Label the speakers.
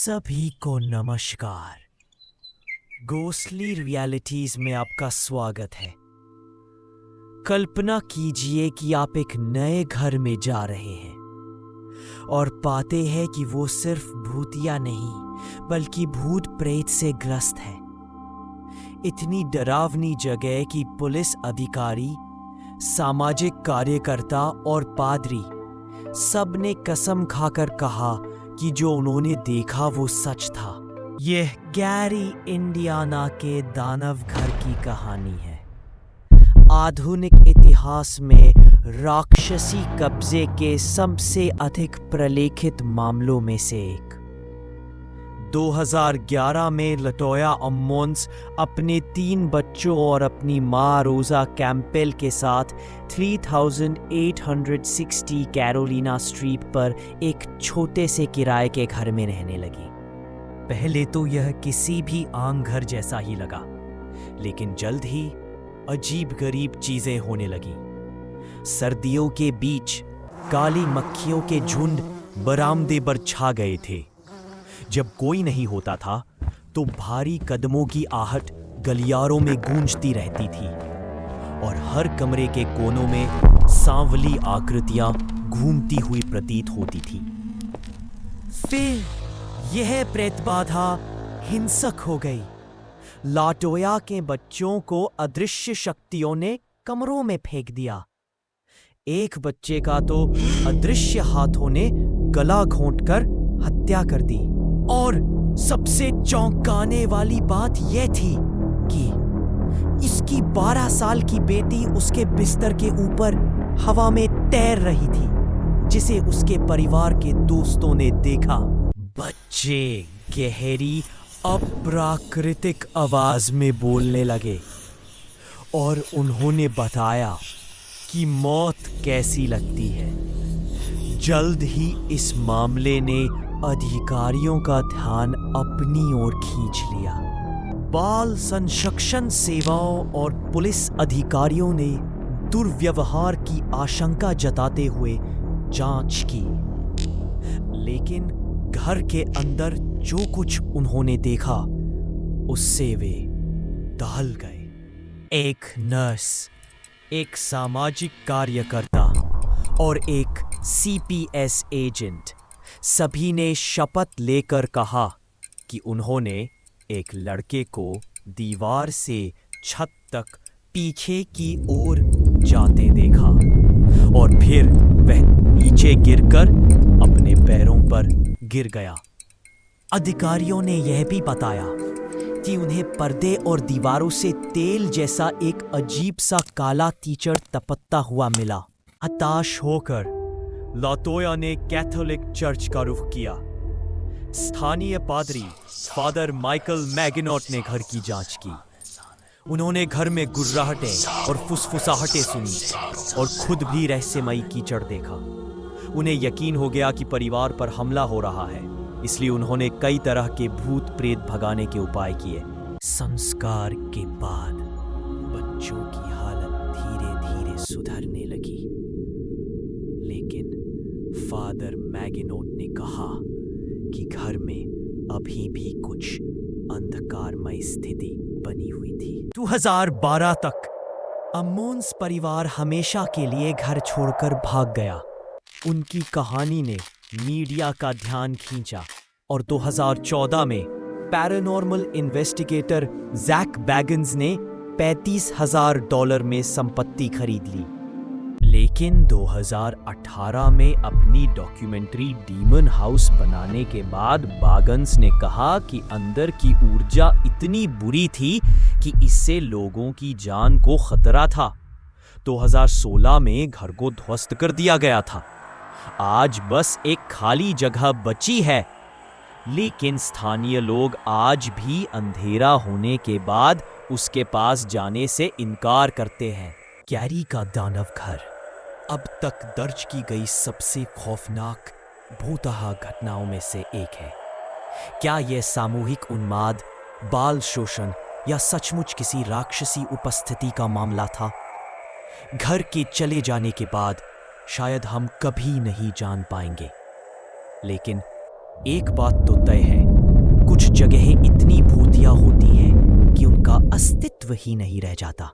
Speaker 1: सभी को नमस्कार। घोस्टली रियलिटीज में आपका स्वागत है। कल्पना कीजिए कि आप एक नए घर में जा रहे हैं और पाते हैं कि वो सिर्फ भूतिया नहीं बल्कि भूत प्रेत से ग्रस्त है। इतनी डरावनी जगह कि पुलिस अधिकारी, सामाजिक कार्यकर्ता और पादरी सब ने कसम खाकर कहा कि जो उन्होंने देखा वो सच था। यह गैरी, इंडियाना के दानव घर की कहानी है। आधुनिक इतिहास में राक्षसी कब्जे के सबसे अधिक प्रलेखित मामलों में से एक। 2011 में लटोया अम्मोन्स अपने 3 बच्चों और अपनी माँ रोजा कैंपेल के साथ 3860 कैरोलिना स्ट्रीट पर एक छोटे से किराए के घर में रहने लगी। पहले तो यह किसी भी आम घर जैसा ही लगा, लेकिन जल्द ही अजीब-गरीब चीजें होने लगी। सर्दियों के बीच काली मक्खियों के झुंड बरामदे पर छा गए थे। जब कोई नहीं होता था तो भारी कदमों की आहट गलियारों में गूंजती रहती थी और हर कमरे के कोनों में सांवली आकृतियां घूमती हुई प्रतीत होती थी। फिर यह प्रेतबाधा हिंसक हो गई। लाटोया के बच्चों को अदृश्य शक्तियों ने कमरों में फेंक दिया। एक बच्चे का तो अदृश्य हाथों ने गला घोंटकर हत्या कर दी। और सबसे चौंकाने वाली बात यह थी कि इसकी 12 साल की बेटी उसके बिस्तर के ऊपर हवा में तैर रही थी, जिसे उसके परिवार के दोस्तों ने देखा। बच्चे गहरी अप्राकृतिक आवाज में बोलने लगे और उन्होंने बताया कि मौत कैसी लगती है। जल्द ही इस मामले ने अधिकारियों का ध्यान अपनी ओर खींच लिया। बाल संरक्षण सेवाओं और पुलिस अधिकारियों ने दुर्व्यवहार की आशंका जताते हुए जांच की, लेकिन घर के अंदर जो कुछ उन्होंने देखा उससे वे दहल गए। एक नर्स, एक सामाजिक कार्यकर्ता और एक CPS एजेंट सभी ने शपथ लेकर कहा कि उन्होंने एक लड़के को दीवार से छत तक पीछे की ओर जाते देखा और फिर वह नीचे गिरकर अपने पैरों पर गिर गया। अधिकारियों ने यह भी बताया कि उन्हें पर्दे और दीवारों से तेल जैसा एक अजीब सा काला कीचड़ टपकता हुआ मिला। हताश होकर लाटोया ने कैथोलिक चर्च का रुख किया। स्थानीय पादरी फादर माइकल मैगिनोट ने घर की जांच की। उन्होंने घर में गुर्राहटें और फुसफुसाहटें सुनी और खुद भी रहस्यमयी कीचड़ देखा। उन्हें यकीन हो गया कि परिवार पर हमला हो रहा है, इसलिए उन्होंने कई तरह के भूत प्रेत भगाने के उपाय किए। संस्कार के बाद बच्चों की हालत धीरे-धीरे सुधरने लगी, लेकिन फादर मैगिनोट ने कहा कि घर में अभी भी कुछ अंधकारमय स्थिति बनी हुई थी। 2012 तक अम्मोन्स परिवार हमेशा के लिए घर छोड़कर भाग गया। उनकी कहानी ने मीडिया का ध्यान खींचा और 2014 में पैरानॉर्मल इन्वेस्टिगेटर जैक बैगन्स ने $35,000 में संपत्ति खरीद ली। लेकिन 2018 में अपनी डॉक्यूमेंट्री डीमन हाउस बनाने के बाद बैगन्स ने कहा कि अंदर की ऊर्जा इतनी बुरी थी कि इससे लोगों की जान को खतरा था। 2016 में घर को ध्वस्त कर दिया गया था। आज बस एक खाली जगह बची है, लेकिन स्थानीय लोग आज भी अंधेरा होने के बाद उसके पास जाने से इनकार करते हैं। गैरी का दानव घर अब तक दर्ज की गई सबसे खौफनाक भूतहा घटनाओं में से एक है। क्या यह सामूहिक उन्माद, बाल शोषण या सचमुच किसी राक्षसी उपस्थिति का मामला था? घर के चले जाने के बाद शायद हम कभी नहीं जान पाएंगे, लेकिन एक बात तो तय है जगहें इतनी भूतिया होती हैं कि उनका अस्तित्व ही नहीं रह जाता।